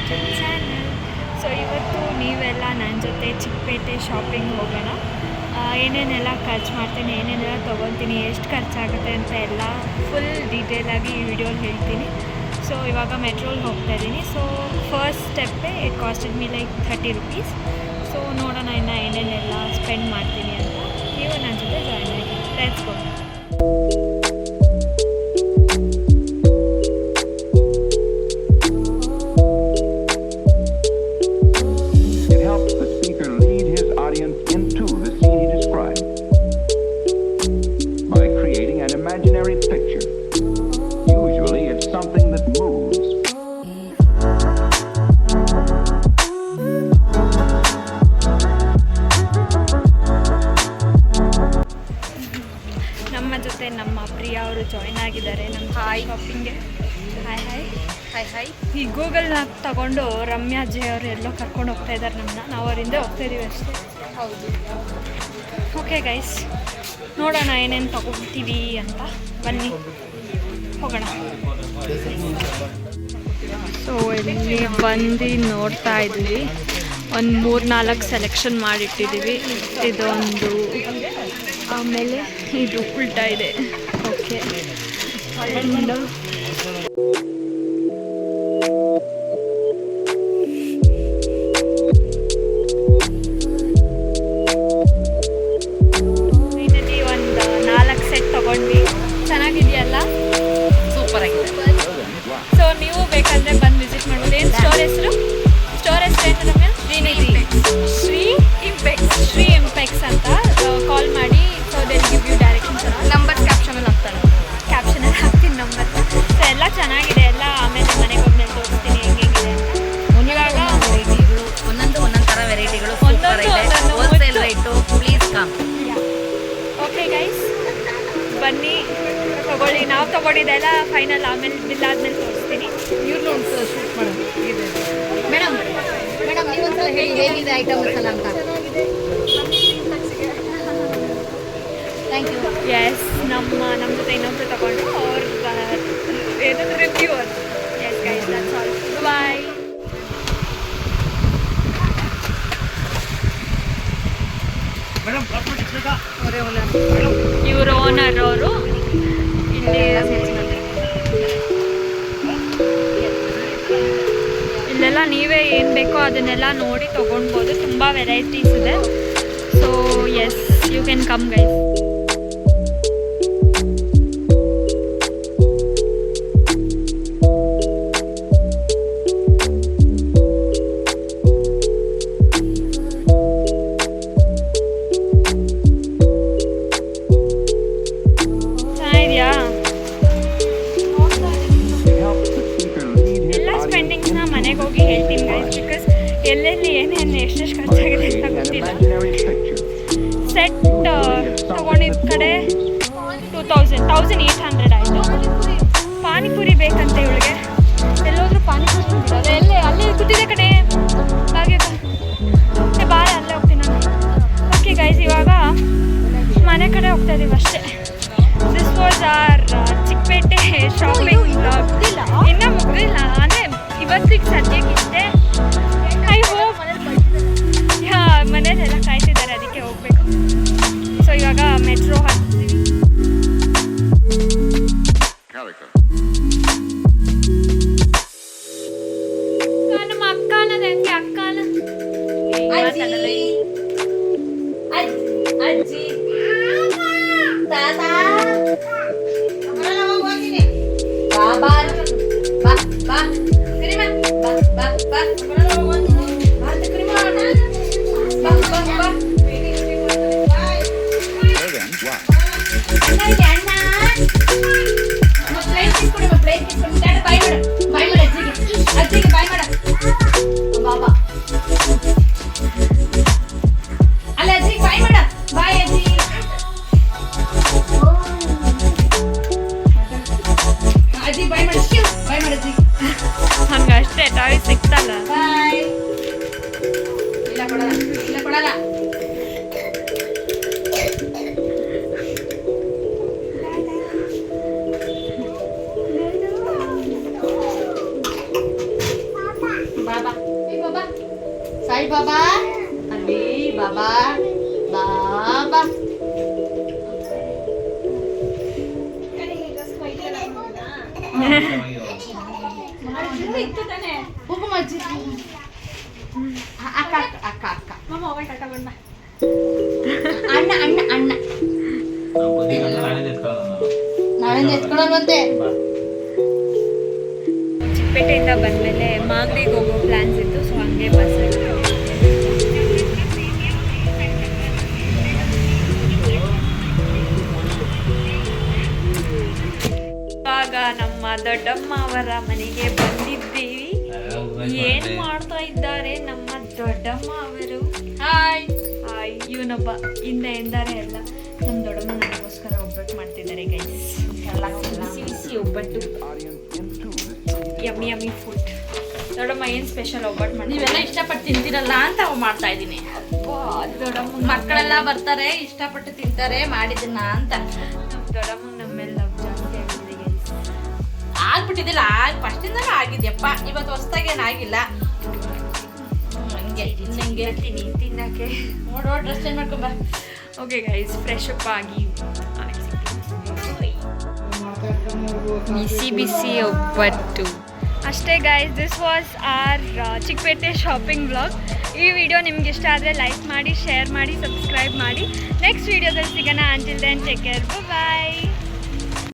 YouTube channel. So ಇವತ್ತು ನೀವೆಲ್ಲ ನನ್ನ ಜೊತೆ ಚಿಕ್ಕಪೇಟೆ ಶಾಪಿಂಗ್ ಹೋಗೋಣ. ಏನೇನೆಲ್ಲ ಖರ್ಚು ಮಾಡ್ತೀನಿ, ಏನೇನೆಲ್ಲ ತೊಗೊತೀನಿ, ಎಷ್ಟು ಖರ್ಚಾಗುತ್ತೆ ಅಂತ ಎಲ್ಲ ಫುಲ್ ಡೀಟೇಲಾಗಿ ಈ ವಿಡಿಯೋಲಿ ಹೇಳ್ತೀನಿ. ಸೊ ಇವಾಗ ಮೆಟ್ರೋಲ್ ಹೋಗ್ತಾ ಇದ್ದೀನಿ. ಸೊ ಫಸ್ಟ್ ಸ್ಟೆಪ್ಪೇ it costed me like 30 rupees. So ನೋಡೋಣ ಇನ್ನು ಏನೇನೆಲ್ಲ ಸ್ಪೆಂಡ್ ಮಾಡ್ತೀನಿ ಅಂತ. ನೀವು ನನ್ನ ಜೊತೆ ಜಾಯ್ನ್ ಆಗಿ. Let's go. ನಮ್ಮ ಜೊತೆ ನಮ್ಮ ಪ್ರಿಯಾ ಅವರು ಜಾಯ್ನ್ ಆಗಿದ್ದಾರೆ ನಮ್ಮ ಶಾಪಿಂಗ್ಗೆ. Hi hi hi hi. ಈ ಗೂಗಲ್ ಮ್ಯಾಪ್ ತಗೊಂಡು ರಮ್ಯಾ ಜೆ ಅವರು ಎಲ್ಲೋ ಕರ್ಕೊಂಡು ಹೋಗ್ತಾ ಇದ್ದಾರೆ ನಮ್ಮನ್ನ. ನಾವು ಅವರಿಂದ ಹೋಗ್ತಾ ಇದ್ದೀವಿ ಅಷ್ಟೇ. ಹೌದು. ಓಕೆ ಗೈಸ್, ನೋಡೋಣ ಏನೇನು ತಗೊಳ್ತೀವಿ ಅಂತ. ಬನ್ನಿ ಹೋಗೋಣ. ಸೊ ಇಲ್ಲಿ ಬಂದು ನೋಡ್ತಾ ಇದ್ವಿ, ಒಂದು 3-4 ಸೆಲೆಕ್ಷನ್ ಮಾಡಿಟ್ಟಿದ್ದೀವಿ. ಇದೊಂದು, ಆಮೇಲೆ ಇದು ಉಲ್ಟಾ ಇದೆ. ಓಕೆ, ಇದರಲ್ಲಿ ಒಂದು 4 ಸೆಟ್ ತೊಗೊಂಡ್ವಿ. ಚೆನ್ನಾಗಿದೆಯಲ್ಲ, ಸೂಪರ್ ಆಗಿದೆ. ಸೊ ನೀವು ಬೇಕಂದರೆ ಬಂದು ವಿಸಿಟ್ ಮಾಡ್ಬೋದು. ಏನು ಸ್ಟೋರ್ ಹೆಸರು? ಸ್ಟೋರ್ ಹೆಸರು ಏನು ನಮಗೆ? ಶ್ರೀ ಇಂಪೆಕ್ಸ್ ಅಂತ. ಕಾಲ್ ಮಾಡಿ. So they give you directions. Number ಕ್ಯಾಪ್ಷನಲ್ಲಿ ಹಾಕ್ತೀನಿ ಹಾಕ್ತೀನಿ ನಂಬರ್. ಸೊ ಎಲ್ಲ ಚೆನ್ನಾಗಿದೆ ಎಲ್ಲ. ಆಮೇಲೆ ಮನೆಗೆ ಹೋದ್ಮೇಲೆ ತೋರಿಸ್ತೀನಿ ಹೆಂಗಿದೆ ಅಂತ. ಇವಾಗ ಒಂದೊಂದು ಥರ ವೆರೈಟಿಗಳು wholesale rate. Please come. Okay guys, ಬನ್ನಿ ತಗೊಳ್ಳಿ. ನಾವು ತಗೊಂಡಿದ್ದೆಲ್ಲ ಫೈನಲ್ ಆಮೇಲೆ ಬಿಲ್ ಆದ್ಮೇಲೆ ತೋರಿಸ್ತೀನಿ. ಇವ್ರನ್ನ ಒಂದು ಶೂಟ್ ಮಾಡೋದು. ಮೇಡಮ್ ಮೇಡಮ್ ನೀವೊಂದ್ಸಲ ಹೇಳಿ ಹೇಗಿದೆ ಐಟಮ್ಸ್ ಎಲ್ಲ ಅಂತ. Thank you. ಎಸ್, ನಮ್ಮ ಜೊತೆ ಇನ್ನೊಬ್ರು ತಗೊಂಡು ಅವ್ರ ಏನಂದ್ರೆ ರಿವ್ಯೂ ಅದು. Yes guys, that's all. Bye. ಇವರು ಓನರ್ ಅವರು. ಇಲ್ಲಿ ಇಲ್ಲೆಲ್ಲ ನೀವೇ ಏನು ಬೇಕೋ ಅದನ್ನೆಲ್ಲ ನೋಡಿ ತೊಗೊಳ್ಬೋದು. ತುಂಬ ವೆರೈಟೀಸ್ ಇದೆ. So yes, you can come guys. ಚೆನ್ನಾಗಿದೆಯಾ? ಎಲ್ಲ ಸ್ಪೆಂಡಿಂಗ್ಸ್ನ ಮನೆಗೆ ಹೋಗಿ ಹೇಳ್ತೀನಿ ಗೈಸ್. ಬಿಕಾಸ್ ಎಲ್ಲೆಲ್ಲಿ ಏನೇನು ಎಷ್ಟೆಷ್ಟು ಖರ್ಚಾಗಿದೆ ಅಂತ ಗೊತ್ತಿಲ್ಲ. ಸೆಟ್ ತೊಗೊಂಡಿದ್ದ ಕಡೆ 1800 ಆಯಿತು. ಪಾನಿಪುರಿ ಬೇಕಂತೆ ಇವಳಿಗೆ. ಎಲ್ಲೋದ್ರೂ ಪಾನಿಪುರಿ ಬಿಡೋದು. ಅಲ್ಲೇ ಕೂತಿದೆ ಕಡೆ. ಹಾಗೆ ಬಾರ, ಅಲ್ಲೇ ಹೋಗ್ತೀನಿ ನಾನು. ಓಕೆ ಗೈಸ್, ಇವಾಗ ಮನೆ ಕಡೆ ಹೋಗ್ತಾ ಇದ್ದೀವಿ ಅಷ್ಟೇ. This was our Chickpet shopping vlog. ಇನ್ನೂ ಮುಗಿದಿಲ್ಲ, ಅಂದರೆ ಇವತ್ತಿಗೆ ಸದ್ಯಕ್ಕಿಷ್ಟೇ. ಐ ಹೋಪ್ ಮನೇಲೆಲ್ಲ ಕಾಯ್ತಿದ್ದಾರೆ, ಅದಕ್ಕೆ ಹೋಗಬೇಕು. ಸೊ ಇವಾಗ ಮೆಟ್ರೋ ಹತ್ತೀವಿ. ನಮ್ಮ ಅಕ್ಕನದ ಹೆಂಗೆ ಅಕ್ಕನ ಅಜ್ಜಿ ತಾತ ಬಾ ಬಾ ಬಾ ಕರಿಮಾ ಬಾ ಬಾ ಬಾ ಅಜ್ಜಿಗೆ ಬಾಯ್ ಮಾಡ ಬಾಬಾ. ಅಲ್ಲ ಅಜ್ಜಿಗೆ ಬಾಯ್ ಮಾಡ. ಬಾಯ್ ಅಜ್ಜಿ. ಅಜ್ಜಿ ಬಾಯ್ ಮಾಡ. ಬಾಯ್ ಮಾಡ ಅಜ್ಜಿ. ಹಂಗಷ್ಟೇ ಟಾಯ್ ಸಿಕ್ತಲ್ಲ. ಬಾಯ್. ಇಲ್ಲ ಕೊಡಲ್ಲ, ಇಲ್ಲ ಕೊಡಲ್ಲ. ಸಾಯಿ ಬಾಬಾ ಅಲ್ಲಿ ಬಾಬಾ ಬಾಬಾ ಕುಂಕುಮ ಹಚ್ಚಿ. ಅಕ್ಕ ಅಕ್ಕ ಅಕ್ಕ ಅಕ್ಕ ಅಣ್ಣ ಅಣ್ಣ ಅಣ್ಣ ನಾವೇನು ಎತ್ಕೊಳ್ಳೋಣಂತೆ. ಚಿಕ್ಕಪೇಟೆಯಿಂದ ಬಂದಮೇಲೆ ಮಾಗಡಿಗೆ ಹೋಗೋ ಪ್ಲ್ಯಾನ್ಸ್ ಇತ್ತು, ಸೊ ಹಂಗೆ ಬಸ್ಸಲ್ಲಿ ಇವಾಗ ನಮ್ಮ ದೊಡ್ಡಮ್ಮ ಅವರ ಮನೆಗೆ ಬಂದಿದ್ದೀವಿ. ಏನು ಮಾಡ್ತಾ ಇದ್ದಾರೆ ನಮ್ಮ ದೊಡ್ಡಮ್ಮ ಅವರು? Hi hi. ಇವನೊಬ್ಬ ಹಿಂದೆ ಎಂದರೆ ಎಲ್ಲ ನಮ್ಮ ದೊಡ್ಡಮ್ಮ ನನಗೋಸ್ಕರ ಒಬ್ಬಟ್ಟು ಮಾಡ್ತಿದ್ದಾರೆ ಗೈಸ್. ಸಿಸಿ ಒಬ್ಬಟ್ಟು, ಯಮ್ಮಿ ಯಮ್ಮಿ ಫುಡ್. ದೊಡ್ಡಮ್ಮ ಏನು ಸ್ಪೆಷಲ್ ಒಬ್ಬಟ್ಟು ಮಾಡಿ? ನೀವೆಲ್ಲ ಇಷ್ಟಪಟ್ಟು ತಿಂತೀರಲ್ಲ ಅಂತ ಮಾಡ್ತಾ ಇದ್ದೀನಿ. ದೊಡ್ಡಮ್ಮ ಮಕ್ಕಳೆಲ್ಲ ಬರ್ತಾರೆ, ಇಷ್ಟಪಟ್ಟು ತಿಂತಾರೆ ಮಾಡಿದ್ದನ್ನ ಅಂತ. ನಮ್ಮ ದೊಡ್ಡಮ್ಮ ನಮ್ಮ ಮೇಲೆ ಲವ್ ಜಾಸ್ತಿ ಆಗಿದೆ ಗೈಸ್. ಆಗ್ಬಿಟ್ಟಿದ್ದಿಲ್ಲ, ಫಸ್ಟಿಂದನೂ ಆಗಿದ್ಯಪ್ಪ, ಇವತ್ತು ಹೊಸ್ದಾಗಿ ಏನಾಗಿಲ್ಲ. ಹಂಗೆ ಹಿಂಗೆ ತಿನ್ನಕ್ಕೆ ನೋಡೋ ಡ್ರೆಸ್ ಚೇಂಜ್ ಮಾಡ್ಕೊಂಬ. ಓಕೆ ಗೈಸ್, ಫ್ರೆಶ್ ಅಪ್ ಆಗಿ ಬಿಸಿ ಬಿಸಿ ಒಬ್ಬಟ್ಟು ಅಷ್ಟೇ guys. This was our Chickpet shopping vlog. ಈ ವಿಡಿಯೋ ನಿಮ್ಗೆ ಇಷ್ಟ ಆದರೆ ಲೈಕ್ ಮಾಡಿ, ಶೇರ್ ಮಾಡಿ, ಸಬ್ಸ್ಕ್ರೈಬ್ ಮಾಡಿ. ನೆಕ್ಸ್ಟ್ ವಿಡಿಯೋದಲ್ಲಿ ಸಿಗೋಣ. ಅಂಟಿಲ್ ದೆನ್ ಟೇಕ್ ಕೇರ್, ಬಾಯ್.